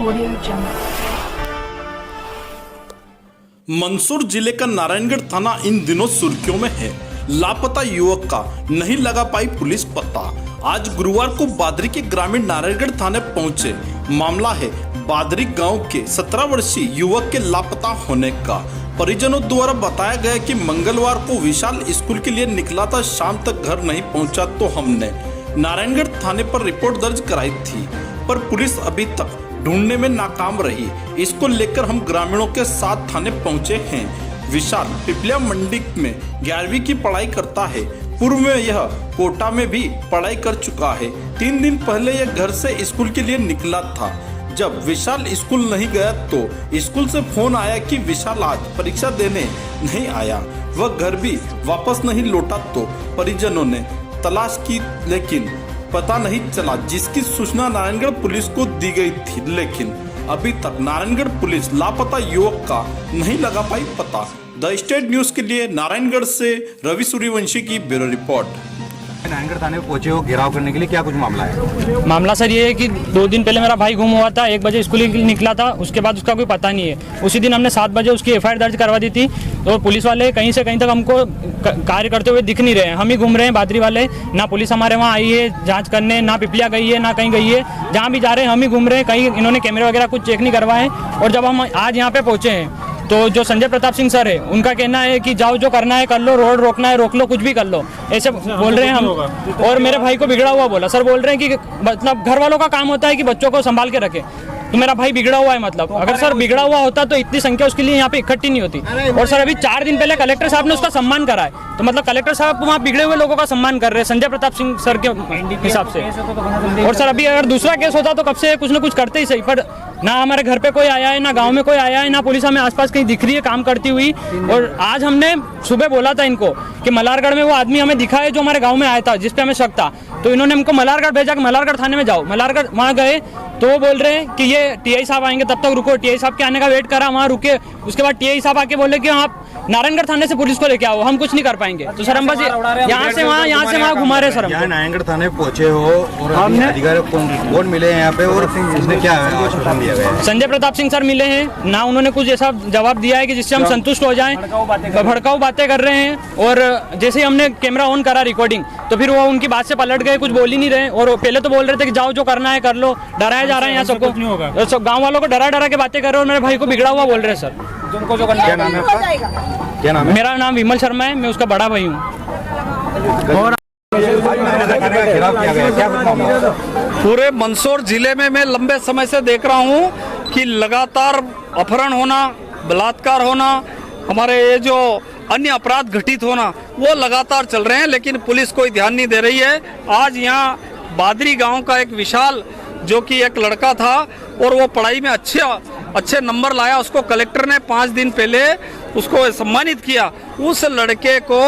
Audio Jungle। Mandsaur जिले का नारायणगढ़ थाना इन दिनों सुर्खियों में है। लापता युवक का नहीं लगा पाई पुलिस पता। आज गुरुवार को बादरी के ग्रामीण नारायणगढ़ थाने पहुंचे। मामला है बादरी गांव के 17 वर्षीय युवक के लापता होने का। परिजनों द्वारा बताया गया कि मंगलवार को विशाल स्कूल के लिए निकला था, शाम तक घर नहीं पहुंचा तो हमने नारायणगढ़ थाने पर रिपोर्ट दर्ज कराई थी, पर पुलिस अभी तक ढूंढने में नाकाम रही। इसको लेकर हम ग्रामीणों के साथ थाने पहुंचे हैं। विशाल पिपलिया मंडी में 11वीं की पढ़ाई करता है। पूर्व में यह कोटा में भी पढ़ाई कर चुका है। 3 दिन पहले यह घर से स्कूल के लिए निकला था। जब विशाल स्कूल नहीं गया तो स्कूल से फोन आया कि विशाल आज परीक्षा देने नहीं आया, वह घर भी वापस नहीं लौटा। तो परिजनों ने तलाश की लेकिन पता नहीं चला, जिसकी सूचना नारायणगढ़ पुलिस को दी गई थी, लेकिन अभी तक नारायणगढ़ पुलिस लापता युवक का नहीं लगा पाई पता। द स्टेट न्यूज के लिए नारायणगढ़ से रवि सूर्यवंशी की ब्यूरो रिपोर्ट। नारायणगढ़ थाने में पहुंचे हो घेराव करने के लिए, क्या कुछ मामला है? मामला सर ये है कि 2 दिन पहले मेरा भाई गुम हुआ था। 1 बजे स्कूल निकला था, उसके बाद उसका कोई पता नहीं है। उसी दिन हमने 7 बजे उसकी FIR दर्ज करवा दी थी। तो पुलिस वाले कहीं से कहीं तक हमको कार्य करते हुए दिख नहीं रहे हैं। हम ही घूम रहे हैं बादरी वाले, ना पुलिस हमारे वहाँ आई है जांच करने, ना पिपलिया गई है, ना कहीं गई है। जहाँ भी जा रहे हैं हम ही घूम रहे हैं, कहीं इन्होंने कैमरे वगैरह कुछ चेक नहीं करवाए। और जब हम आज यहाँ पे पहुँचे हैं तो जो संजय प्रताप सिंह सर है, उनका कहना है कि जाओ जो करना है कर लो, रोड रोकना है रोक लो, कुछ भी कर लो, ऐसे बोल रहे हैं हम। और मेरे भाई को बिगड़ा हुआ बोला। सर बोल रहे हैं कि मतलब घर वालों का काम होता है कि बच्चों को संभाल के रखे, तो मेरा भाई बिगड़ा हुआ है। मतलब अगर सर बिगड़ा हुआ होता तो इतनी संख्या उसके लिए यहाँ पे इकट्ठी नहीं होती। और सर अभी 4 दिन पहले कलेक्टर साहब ने उसका सम्मान करा है, तो मतलब कलेक्टर साहब वहाँ बिगड़े हुए लोगों का सम्मान कर रहे हैं संजय प्रताप सिंह सर के हिसाब से। और सर अभी अगर दूसरा केस होता तो कब से कुछ ना कुछ करते ही सही, पर ना हमारे घर पे कोई आया है, ना गांव में कोई आया है, ना पुलिस हमें आसपास कहीं दिख रही है काम करती हुई। और आज हमने सुबह बोला था इनको कि मल्हारगढ़ में वो आदमी हमें दिखा है जो हमारे गांव में आया था, जिसपे हमें शक था। तो इन्होंने हमको मल्हारगढ़ भेजा कि मल्हारगढ़ थाने में जाओ। मल्हारगढ़ वहाँ गए तो वो बोल रहे हैं कि ये TI साहब आएंगे, तब तक रुको। TI साहब के आने का वेट करा, वहाँ रुके। उसके बाद TI साहब आके बोले कि आप नारायणगढ़ थाने से पुलिस को लेके आओ, हम कुछ नहीं कर पाएंगे। तो सर हम बस यहाँ से वहाँ घुमा रहे। सर यहाँ नारायणगढ़ थाने पहुंचे हो और हमने अधिकारी कौन मिले हैं यहाँ पे और इसने क्या आश्वासन दिया गया है? संजय प्रताप सिंह सर मिले हैं ना, उन्होंने कुछ ऐसा जवाब दिया है कि जिससे हम संतुष्ट हो जाएं। भड़काऊ बातें कर रहे हैं। और जैसे ही हमने कैमरा ऑन करा रिकॉर्डिंग, तो फिर वो उनकी बात से पलट गए, कुछ बोल ही नहीं रहे। और पहले तो बोल रहे थे कि जाओ जो करना है कर लो, डराया जा रहा है यहाँ सबको, सब गाँव वालों को डरा के बातें कर रहे हैं। और मेरे भाई को बिगड़ा हुआ बोल रहे हैं। सर क्या नाम है आपका? क्या नाम है? मेरा नाम विमल शर्मा है, मैं उसका बड़ा भाई हूँ। पूरे मंदसौर जिले में मैं लंबे समय से देख रहा हूँ कि लगातार अपहरण होना, बलात्कार होना, हमारे ये जो अन्य अपराध घटित होना, वो लगातार चल रहे हैं, लेकिन पुलिस कोई ध्यान नहीं दे रही है। आज यहाँ बादरी गांव का एक विशाल, जो कि एक लड़का था और वो पढ़ाई में अच्छे नंबर लाया, उसको कलेक्टर ने 5 दिन पहले उसको सम्मानित किया। उस लड़के को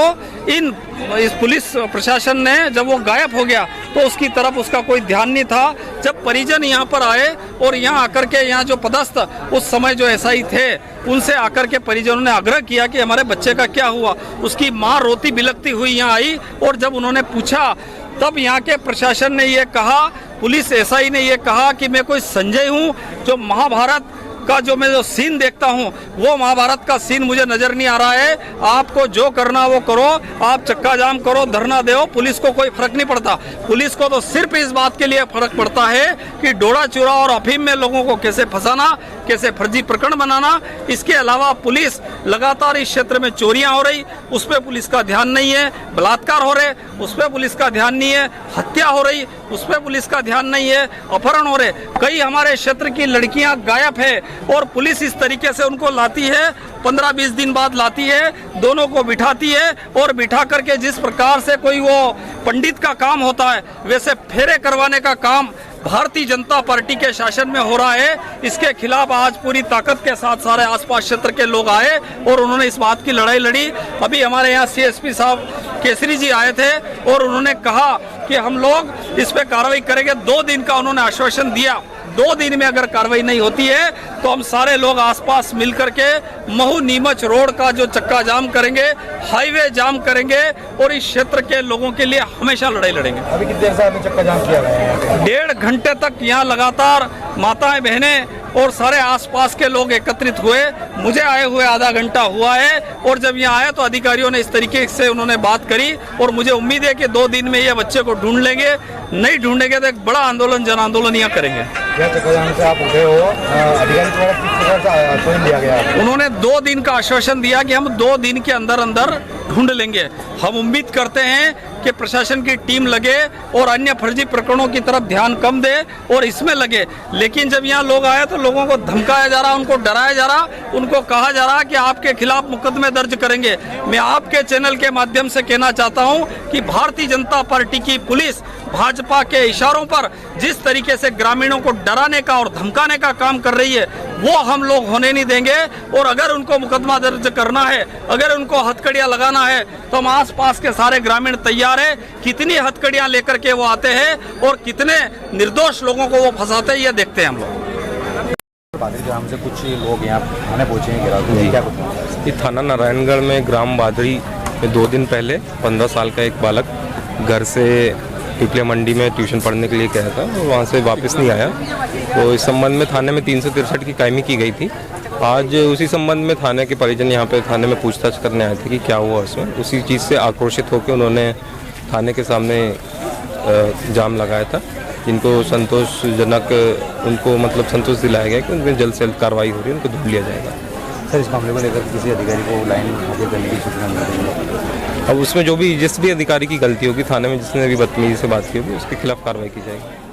इस पुलिस प्रशासन ने, जब वो गायब हो गया तो उसकी तरफ उसका कोई ध्यान नहीं था। जब परिजन यहाँ पर आए और यहाँ आकर के यहाँ जो पदस्थ उस समय जो SI थे, उनसे आकर के परिजनों ने आग्रह किया कि हमारे बच्चे का क्या हुआ। उसकी माँ रोती बिलखती हुई यहाँ आई और जब उन्होंने पूछा तब यहाँ के प्रशासन ने ये कहा, पुलिस SI ने ये कहा कि मैं कोई संजय हूँ, जो महाभारत का जो मैं सीन देखता हूँ वो महाभारत का सीन मुझे नजर नहीं आ रहा है। आपको जो करना वो करो, आप चक्का जाम करो, धरना दो, पुलिस को कोई फर्क नहीं पड़ता। पुलिस को तो सिर्फ इस बात के लिए फर्क पड़ता है कि डोरा चूरा और अफीम में लोगों को कैसे फंसाना, कैसे फर्जी प्रकरण बनाना। इसके अलावा पुलिस लगातार इस क्षेत्र में चोरियां हो रही, उस पर पुलिस का ध्यान नहीं है। बलात्कार हो रहे, उस पर पुलिस का ध्यान नहीं है। हत्या हो रही, उस पर पुलिस का ध्यान नहीं है। अपहरण हो रहे, कई हमारे क्षेत्र की लड़कियां गायब है और पुलिस इस तरीके से उनको लाती है, 15-20 दिन बाद लाती है, दोनों को बिठाती है और बिठा करके जिस प्रकार से कोई वो पंडित का काम होता है, वैसे फेरे करवाने का काम भारतीय जनता पार्टी के शासन में हो रहा है। इसके खिलाफ आज पूरी ताकत के साथ सारे आसपास क्षेत्र के लोग आए और उन्होंने इस बात की लड़ाई लड़ी। अभी हमारे यहाँ CSP साहब केसरी जी आए थे और उन्होंने कहा कि हम लोग इस पे कार्रवाई करेंगे। 2 दिन का उन्होंने आश्वासन दिया। 2 दिन में अगर कार्रवाई नहीं होती है तो हम सारे लोग आसपास मिलकर के महू नीमच रोड का जो चक्का जाम करेंगे, हाईवे जाम करेंगे और इस क्षेत्र के लोगों के लिए हमेशा लड़ाई लड़ेंगे। अभी कितनी देर से आपने चक्का जाम किया है? 1.5 घंटे तक यहाँ लगातार माताएं बहनें और सारे आसपास के लोग एकत्रित हुए। मुझे आए हुए आधा घंटा हुआ है और जब यहाँ आया तो अधिकारियों ने इस तरीके से उन्होंने बात करी और मुझे उम्मीद है कि 2 दिन में ये बच्चे को ढूंढ लेंगे। नहीं ढूंढेंगे तो एक बड़ा आंदोलन, जन आंदोलन यहाँ करेंगे। यह चक्कर से आप उठे हो, अधिकारी द्वारा किस प्रकार से आश्वासन दिया गया? उन्होंने 2 दिन का आश्वासन दिया कि हम 2 दिन के अंदर अंदर ढूंढ लेंगे। हम उम्मीद करते हैं कि प्रशासन की टीम लगे और अन्य फर्जी प्रकरणों की तरफ ध्यान कम दे और इसमें लगे। लेकिन जब यहाँ लोग आए तो लोगों को धमकाया जा रहा, उनको डराया जा रहा, उनको कहा जा रहा कि आपके खिलाफ मुकदमे दर्ज करेंगे। मैं आपके चैनल के माध्यम से कहना चाहता हूँ कि भारतीय जनता पार्टी की पुलिस भाजपा के इशारों पर जिस तरीके से ग्रामीणों को डराने का और धमकाने का काम कर रही है वो हम लोग होने नहीं देंगे। और अगर उनको मुकदमा दर्ज करना है, अगर उनको हथकड़ियां लगाना है तो हम आसपास के सारे ग्रामीण तैयार है। कितनी हथकड़ियां लेकर के वो आते हैं और कितने निर्दोष लोगों को वो फंसाते हैं, ये देखते हैं हम लोग। बादरी ग्राम से कुछ लोग यहाँ थाने पहुँचे हैं, क्या कुछ? ये थाना नारायणगढ़ में ग्राम बादरी में 2 दिन पहले 15 साल का एक बालक घर से पिपलिया मंडी में ट्यूशन पढ़ने के लिए गया था और वहाँ से वापस नहीं आया। तो इस संबंध में थाने में 363 की कायमी की गई थी। आज उसी संबंध में थाने के परिजन यहाँ पे थाने में पूछताछ करने आए थे कि क्या हुआ उसमें। उसी चीज़ से आक्रोशित होकर उन्होंने थाने के सामने जाम लगाया था, जिनको संतोषजनक उनको मतलब संतोष दिलाया गया कि उनमें जल्द से जल्द कार्रवाई हो रही है, उनको ढूंढ लिया जाएगा। सर, इस मामले को लेकर किसी अधिकारी को लाइन हाजिर करने की सूचना मिल रही है? अब उसमें जिस भी अधिकारी की गलती होगी, थाने में जिसने भी बदतमीजी से बात की होगी, उसके खिलाफ कार्रवाई की जाएगी।